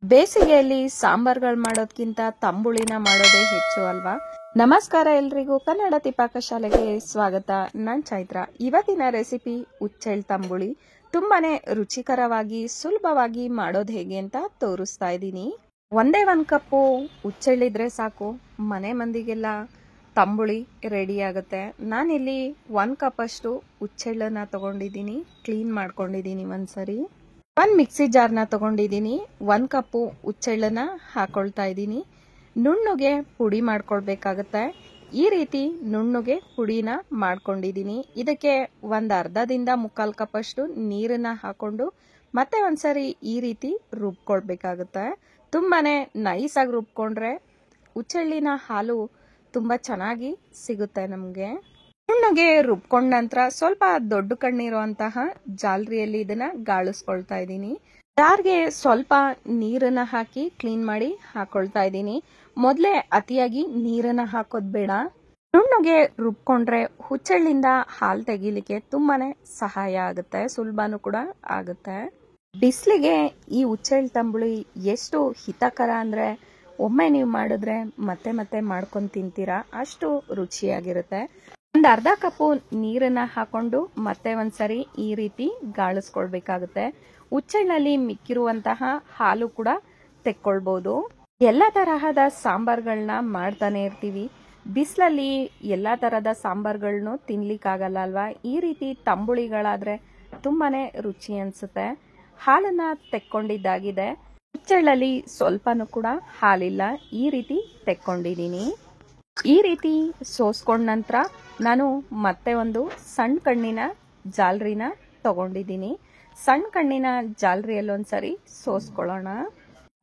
ಬೇಸಿಗೆಯಲ್ಲಿ ಸಾಂಬಾರ್ಗಳು ಮಾಡೋದ್ಕಿಂತ ತಂಬುಳಿನ ಮಾಡೋದೇ ಹೆಚ್ಚು ಅಲ್ವಾ. ನಮಸ್ಕಾರ ಎಲ್ರಿಗೂ, ಕನ್ನಡತಿ ಪಾಕಶಾಲೆಗೆ ಸ್ವಾಗತ. ನಾನ್ ಚೈತ್ರ. ಇವತ್ತಿನ ರೆಸಿಪಿ ಉಚ್ಚೆಳ್ ತಂಬುಳಿ. ತುಂಬಾನೇ ರುಚಿಕರವಾಗಿ ಸುಲಭವಾಗಿ ಮಾಡೋದು ಹೇಗೆ ಅಂತ ತೋರಿಸ್ತಾ ಇದ್ದೀನಿ. ಒಂದೇ 1 ಕಪ್ಪು ಉಚ್ಚೆಳ್ಳಿದ್ರೆ ಸಾಕು, ಮನೆ ಮಂದಿಗೆಲ್ಲ ತಂಬುಳಿ ರೆಡಿ ಆಗುತ್ತೆ. ನಾನಿಲ್ಲಿ 1 ಕಪ್ ಅಷ್ಟು ಉಚ್ಚೆಳ್ಳನ್ನ ತಗೊಂಡಿದ್ದೀನಿ, ಕ್ಲೀನ್ ಮಾಡ್ಕೊಂಡಿದ್ದೀನಿ ಒಂದ್ಸರಿ. 1 ಮಿಕ್ಸಿ ಜಾರ್ನ ತಗೊಂಡಿದ್ದೀನಿ. 1 ಕಪ್ಪು ಉಚ್ಚೆಳ್ಳನ್ನ ಹಾಕೊಳ್ತಾ ಇದ್ದೀನಿ. ನುಣ್ಣಗೆ ಪುಡಿ ಮಾಡ್ಕೊಳ್ಬೇಕಾಗತ್ತೆ. ಈ ರೀತಿ ನುಣ್ಣಗೆ ಪುಡಿನ ಮಾಡ್ಕೊಂಡಿದ್ದೀನಿ. ಇದಕ್ಕೆ ಒಂದು ಅರ್ಧದಿಂದ 3/4 ಕಪ್ ಅಷ್ಟು ನೀರನ್ನ ಹಾಕೊಂಡು ಮತ್ತೆ ಒಂದ್ಸರಿ ಈ ರೀತಿ ರುಬ್ಕೊಳ್ಬೇಕಾಗತ್ತೆ. ತುಂಬಾನೇ ನೈಸ್ ಆಗಿ ರುಬ್ಕೊಂಡ್ರೆ ಉಚ್ಚೆಳ್ಳಿನ ಹಾಲು ತುಂಬಾ ಚೆನ್ನಾಗಿ ಸಿಗುತ್ತೆ ನಮ್ಗೆ. ನುಣ್ಣಗೆ ರುಬ್ಕೊಂಡ ನಂತರ ಸ್ವಲ್ಪ ದೊಡ್ಡ ಕಣ್ಣಿರುವಂತಹ ಜಾಲರಿಯಲ್ಲಿ ಇದನ್ನ ಗಾಳಿಸ್ಕೊಳ್ತಾ ಇದ್ದೀನಿ. ಜಾರ್ಗೆ ಸ್ವಲ್ಪ ನೀರನ್ನ ಹಾಕಿ ಕ್ಲೀನ್ ಮಾಡಿ ಹಾಕೊಳ್ತಾ ಇದ್ದೀನಿ. ಮೊದಲೇ ಅತಿಯಾಗಿ ನೀರನ್ನ ಹಾಕೋದ್ ಬೇಡ. ನುಣ್ಣಗೆ ರುಬ್ಕೊಂಡ್ರೆ ಹುಚ್ಚೆಳ್ಳಿಂದ ಹಾಲು ತೆಗಿಲಿಕ್ಕೆ ತುಂಬಾನೇ ಸಹಾಯ ಆಗುತ್ತೆ, ಸುಲಭನೂ ಕೂಡ ಆಗುತ್ತೆ. ಬಿಸಿಲಿಗೆ ಈ ಉಚ್ಚೆಳ್ಳು ತಂಬುಳಿ ಎಷ್ಟು ಹಿತಕರ ಅಂದ್ರೆ ಒಮ್ಮೆ ನೀವು ಮಾಡಿದ್ರೆ ಮತ್ತೆ ಮತ್ತೆ ಮಾಡ್ಕೊಂಡು ತಿಂತೀರಾ, ಅಷ್ಟು ರುಚಿಯಾಗಿರುತ್ತೆ. ಒಂದು ಅರ್ಧ ಕಪ್ಪು ನೀರನ್ನ ಹಾಕೊಂಡು ಮತ್ತೆ ಒಂದ್ಸರಿ ಈ ರೀತಿ ಗಾಳಿಸ್ಕೊಳ್ಬೇಕಾಗುತ್ತೆ. ಉಚ್ಚೆಳ್ಳಿನಲ್ಲಿ ಮಿಕ್ಕಿರುವಂತಹ ಹಾಲು ಕೂಡ ತೆಕ್ಕೊಳ್ಬಹುದು. ಎಲ್ಲ ತರಹದ ಸಾಂಬಾರ್ಗಳನ್ನ ಮಾಡ್ತಾನೆ ಇರ್ತೀವಿ. ಬಿಸಿಲಲ್ಲಿ ಎಲ್ಲಾ ತರಹದ ಸಾಂಬಾರ್ಗಳನ್ನು ತಿನ್ಲಿಕ್ಕಾಗಲ್ಲ ಅಲ್ವಾ. ಈ ರೀತಿ ತಂಬುಳಿಗಳಾದ್ರೆ ತುಂಬಾನೇ ರುಚಿ ಅನ್ಸುತ್ತೆ. ಹಾಲನ್ನ ತೆಕ್ಕೊಂಡಿದ್ದಾಗಿದೆ. ಉಚ್ಚೆಳ್ಳಲ್ಲಿ ಸ್ವಲ್ಪನೂ ಕೂಡ ಹಾಲಿಲ್ಲ, ಈ ರೀತಿ ತೆಕ್ಕೊಂಡಿದ್ದೀನಿ. ಈ ರೀತಿ ಸೋಸ್ಕೊಂಡ ನಂತರ ನಾನು ಮತ್ತೆ ಒಂದು ಸಣ್ಣ ಕಣ್ಣಿನ ಜಾಲರಿನ ತಗೊಂಡಿದ್ದೀನಿ. ಸಣ್ಣ ಕಣ್ಣಿನ ಜಾಲರಿಯಲ್ಲಿ ಒಂದ್ಸರಿ ಸೋಸ್ಕೊಳ್ಳೋಣ.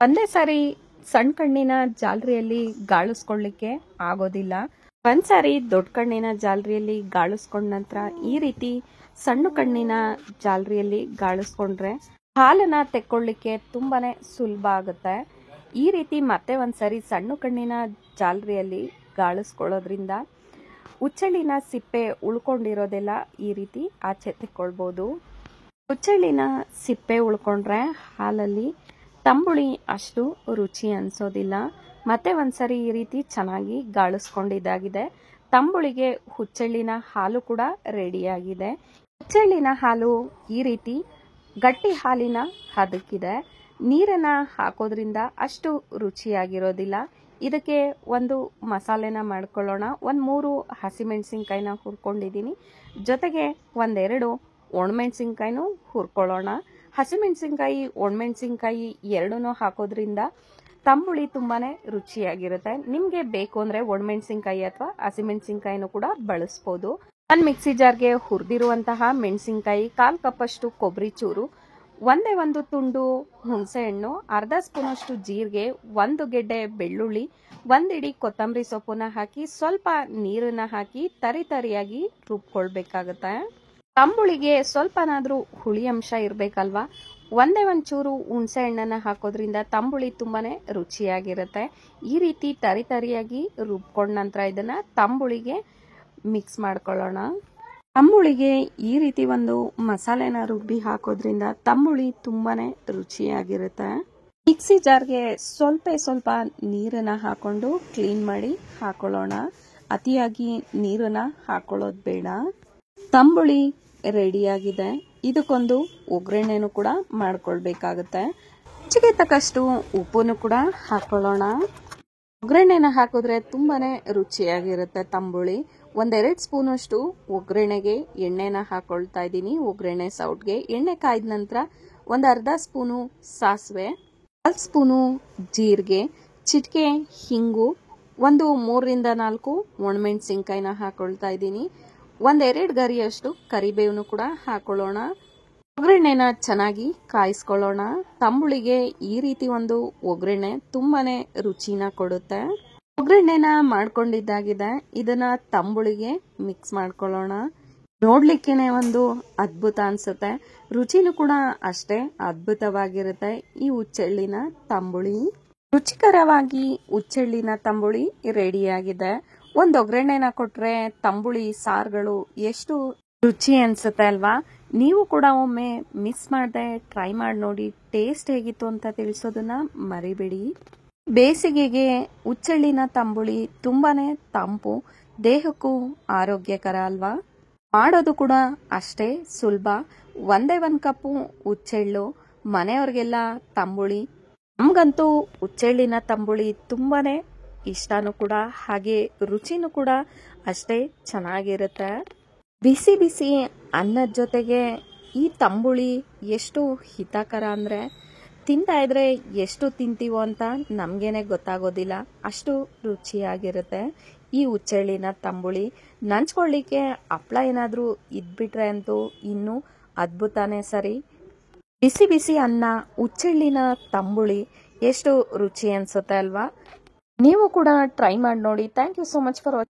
ಒಂದೇ ಸಾರಿ ಸಣ್ಣ ಕಣ್ಣಿನ ಜಾಲರಿಯಲ್ಲಿ ಗಾಳಿಸ್ಕೊಳ್ಳಿಕ್ಕೆ ಆಗೋದಿಲ್ಲ. ಒಂದ್ಸಾರಿ ದೊಡ್ಡ ಕಣ್ಣಿನ ಜಾಲರಿಯಲ್ಲಿ ಗಾಳಿಸ್ಕೊಂಡ ನಂತರ ಈ ರೀತಿ ಸಣ್ಣ ಕಣ್ಣಿನ ಜಾಲರಿಯಲ್ಲಿ ಗಾಳಿಸ್ಕೊಂಡ್ರೆ ಹಾಲನ್ನ ತೆಕ್ಕೊಳ್ಳಿಕ್ಕೆ ತುಂಬಾನೇ ಸುಲಭ ಆಗುತ್ತೆ. ಈ ರೀತಿ ಮತ್ತೆ ಒಂದ್ಸರಿ ಸಣ್ಣ ಕಣ್ಣಿನ ಜಾಲರಿಯಲ್ಲಿ ಗಾಳಿಸ್ಕೊಳ್ಳೋದ್ರಿಂದ ಉಚ್ಚೆಳ್ಳಿನ ಸಿಪ್ಪೆ ಉಳ್ಕೊಂಡಿರೋದೆಲ್ಲ ಈ ರೀತಿ ಆಚೆ ತೆಕ್ಕೊಳ್ಬಹುದು. ಉಚ್ಚೆಳ್ಳಿನ ಸಿಪ್ಪೆ ಉಳ್ಕೊಂಡ್ರೆ ಹಾಲಲ್ಲಿ ತಂಬುಳಿ ಅಷ್ಟು ರುಚಿ ಅನ್ಸೋದಿಲ್ಲ. ಮತ್ತೆ ಒಂದ್ಸರಿ ಈ ರೀತಿ ಚೆನ್ನಾಗಿ ಗಾಳಿಸ್ಕೊಂಡಿದ್ದಾಗಿದೆ. ತಂಬುಳಿಗೆ ಹುಚ್ಚೆಳ್ಳಿನ ಹಾಲು ಕೂಡ ರೆಡಿಯಾಗಿದೆ. ಹುಚ್ಚೆಳ್ಳಿನ ಹಾಲು ಈ ರೀತಿ ಗಟ್ಟಿ ಹಾಲಿನ ಹದಕ್ಕಿದೆ. ನೀರನ್ನ ಹಾಕೋದ್ರಿಂದ ಅಷ್ಟು ರುಚಿಯಾಗಿರೋದಿಲ್ಲ. ಇದಕ್ಕೆ ಒಂದು ಮಸಾಲೆನ ಮಾಡ್ಕೊಳ್ಳೋಣ. 3 ಹಸಿಮೆಣಸಿನ್ಕಾಯಿನ ಹುರ್ಕೊಂಡಿದ್ದೀನಿ. ಜೊತೆಗೆ 2 ಒಣಮೆಣಸಿನ್ಕಾಯಿನೂ ಹುರ್ಕೊಳ್ಳೋಣ. ಹಸಿಮೆಣಸಿನ್ಕಾಯಿ ಒಣಮೆಣಸಿನ್ಕಾಯಿ ಎರಡನ್ನೂ ಹಾಕೋದ್ರಿಂದ ತಂಬುಳಿ ತುಂಬಾನೇ ರುಚಿಯಾಗಿರುತ್ತೆ. ನಿಮ್ಗೆ ಬೇಕು ಅಂದ್ರೆ ಒಣಮೆಣಸಿನ್ಕಾಯಿ ಅಥವಾ ಹಸಿಮೆಣಸಿನ್ಕಾಯಿನೂ ಕೂಡ ಬಳಸ್ಬೋದು. ಒಂದು ಮಿಕ್ಸಿ ಜಾರ್ಗೆ ಹುರಿದಿರುವಂತಹ ಮೆಣಸಿನ್ಕಾಯಿ, 1/4 ಕಪ್ ಅಷ್ಟು ಕೊಬ್ಬರಿ ಚೂರು, ಒಂದೇ 1 ತುಂಡು ಹುಣಸೆ ಹಣ್ಣು, ಅರ್ಧ ಸ್ಪೂನ್ ಅಷ್ಟು ಜೀರಿಗೆ, 1 ಗೆಡ್ಡೆ ಬೆಳ್ಳುಳ್ಳಿ, 1 ಇಡಿ ಕೊತ್ತಂಬರಿ ಸೊಪ್ಪನ್ನ ಹಾಕಿ ಸ್ವಲ್ಪ ನೀರನ್ನ ಹಾಕಿ ತರಿಯಾಗಿ ರುಬ್ಕೊಳ್ಬೇಕಾಗತ್ತೆ. ತಂಬುಳಿಗೆ ಸ್ವಲ್ಪನಾದ್ರೂ ಹುಳಿ ಅಂಶ ಇರ್ಬೇಕಲ್ವಾ. ಒಂದೇ 1 ಚೂರು ಹುಣಸೆ ಹಣ್ಣನ್ನ ಹಾಕೋದ್ರಿಂದ ತಂಬುಳಿ ತುಂಬಾನೇ ರುಚಿಯಾಗಿರುತ್ತೆ. ಈ ರೀತಿ ತರಿಯಾಗಿ ರುಬ್ಕೊಂಡ ನಂತರ ಇದನ್ನ ತಂಬುಳಿಗೆ ಮಿಕ್ಸ್ ಮಾಡ್ಕೊಳ್ಳೋಣ. ತಂಬುಳಿಗೆ ಈ ರೀತಿ ಒಂದು ಮಸಾಲೆನ ರುಬ್ಬಿ ಹಾಕೋದ್ರಿಂದ ತಂಬುಳಿ ತುಂಬಾನೇ ರುಚಿಯಾಗಿರುತ್ತೆ. ಮಿಕ್ಸಿ ಜಾರ್ಗೆ ಸ್ವಲ್ಪ ನೀರನ್ನ ಹಾಕೊಂಡು ಕ್ಲೀನ್ ಮಾಡಿ ಹಾಕೊಳ್ಳೋಣ. ಅತಿಯಾಗಿ ನೀರನ್ನ ಹಾಕೊಳ್ಳೋದು ಬೇಡ. ತಂಬುಳಿ ರೆಡಿಯಾಗಿದೆ. ಇದಕ್ಕೊಂದು ಒಗ್ಗರಣೆನೂ ಕೂಡ ಮಾಡ್ಕೊಳ್ಬೇಕಾಗತ್ತೆ. ರುಚಿಗೆ ತಕ್ಕಷ್ಟು ಉಪ್ಪನ್ನು ಕೂಡ ಹಾಕೊಳ್ಳೋಣ. ಒಗ್ಗರಣೆನ ಹಾಕಿದ್ರೆ ತುಂಬಾನೇ ರುಚಿಯಾಗಿರುತ್ತೆ ತಂಬುಳಿ. 1-2 ಸ್ಪೂನ್ ಅಷ್ಟು ಒಗ್ಗರಣೆಗೆ ಎಣ್ಣೆನ ಹಾಕೊಳ್ತಾ ಇದ್ದೀನಿ. ಒಗ್ಗರಣೆ ಸೌಟ್ಗೆ ಎಣ್ಣೆ ಕಾಯ್ದ ನಂತರ 1/2 ಸ್ಪೂನು ಸಾಸಿವೆ, 1 ಸ್ಪೂನು ಜೀರಿಗೆ, ಚಿಟಿಕೆ ಹಿಂಗು, 3-4 ಒಣಮೆಣಸಿನ್ಕಾಯಿನ ಹಾಕೊಳ್ತಾ ಇದ್ದೀನಿ. 1-2 ಗರಿಯಷ್ಟು ಕರಿಬೇವನ್ನು ಕೂಡ ಹಾಕೊಳ್ಳೋಣ. ಒಗ್ಗರಣೆನ ಚೆನ್ನಾಗಿ ಕಾಯಿಸ್ಕೊಳ್ಳೋಣ. ತಂಬುಳಿಗೆ ಈ ರೀತಿ ಒಂದು ಒಗ್ಗರಣೆ ತುಂಬಾನೇ ರುಚಿನ ಕೊಡುತ್ತೆ. ಒಗ್ಗರಣೆನ ಮಾಡ್ಕೊಂಡಿದ್ದಾಗಿದೆ. ಇದನ್ನ ತಂಬುಳಿಗೆ ಮಿಕ್ಸ್ ಮಾಡ್ಕೊಳ್ಳೋಣ. ನೋಡ್ಲಿಕ್ಕೇನೆ ಒಂದು ಅದ್ಭುತ ಅನ್ಸುತ್ತೆ, ರುಚಿನೂ ಕೂಡ ಅಷ್ಟೇ ಅದ್ಭುತವಾಗಿರುತ್ತೆ ಈ ಉಚ್ಚೆಳ್ಳಿನ ತಂಬುಳಿ. ರುಚಿಕರವಾಗಿ ಉಚ್ಚೆಳ್ಳಿನ ತಂಬುಳಿ ರೆಡಿಯಾಗಿದೆ. ಒಂದು ಒಗ್ಗರಣೆನ ಕೊಟ್ರೆ ತಂಬುಳಿ ಸಾರುಗಳು ಎಷ್ಟು ರುಚಿ ಅನ್ಸುತ್ತೆ ಅಲ್ವಾ? ನೀವು ಕೂಡ ಒಮ್ಮೆ ಮಿಸ್ ಮಾಡದೆ ಟ್ರೈ ಮಾಡಿ ನೋಡಿ. ಟೇಸ್ಟ್ ಹೇಗಿತ್ತು ಅಂತ ತಿಳಿಸೋದನ್ನ ಮರಿಬೇಡಿ. ಬೇಸಿಗೆಗೆ ಹುಚ್ಚೆಳ್ಳಿನ ತಂಬುಳಿ ತುಂಬಾನೇ ತಂಪು, ದೇಹಕ್ಕೂ ಆರೋಗ್ಯಕರ ಅಲ್ವಾ? ಮಾಡೋದು ಕೂಡ ಅಷ್ಟೇ ಸುಲಭ. ಒಂದೇ ಒಂದು ಕಪ್ಪು ಹುಚ್ಚೆಳ್ಳು, ಮನೆಯವ್ರಿಗೆಲ್ಲ ತಂಬುಳಿ. ನಮ್ಗಂತೂ ಹುಚ್ಚೆಳ್ಳಿನ ತಂಬುಳಿ ತುಂಬಾನೇ ಇಷ್ಟನೂ ಕೂಡ, ಹಾಗೆ ರುಚಿನೂ ಕೂಡ ಅಷ್ಟೇ ಚೆನ್ನಾಗಿರುತ್ತೆ. ಬಿಸಿ ಬಿಸಿ ಅನ್ನದ ಜೊತೆಗೆ ಈ ತಂಬುಳಿ ಎಷ್ಟು ಹಿತಕರ ಅಂದರೆ ತಿಂತಾ ಇದ್ರೆ ಎಷ್ಟು ತಿಂತೀವೋ ಅಂತ ನಮಗೇನೆ ಗೊತ್ತಾಗೋದಿಲ್ಲ, ಅಷ್ಟು ರುಚಿಯಾಗಿರುತ್ತೆ ಈ ಹುಚ್ಚೆಳ್ಳಿನ ತಂಬುಳಿ. ನಂಚ್ಕೊಳ್ಳಿಕ್ಕೆ ಹಪ್ಳ ಏನಾದರೂ ಇದ್ಬಿಟ್ರೆ ಅಂತೂ ಇನ್ನೂ ಅದ್ಭುತನೇ ಸರಿ. ಬಿಸಿ ಬಿಸಿ ಅನ್ನ, ಹುಚ್ಚೆಳ್ಳಿನ ತಂಬುಳಿ ಎಷ್ಟು ರುಚಿ ಅನ್ಸುತ್ತೆ ಅಲ್ವಾ? ನೀವು ಕೂಡ ಟ್ರೈ ಮಾಡಿ ನೋಡಿ. Thank you so much for watching.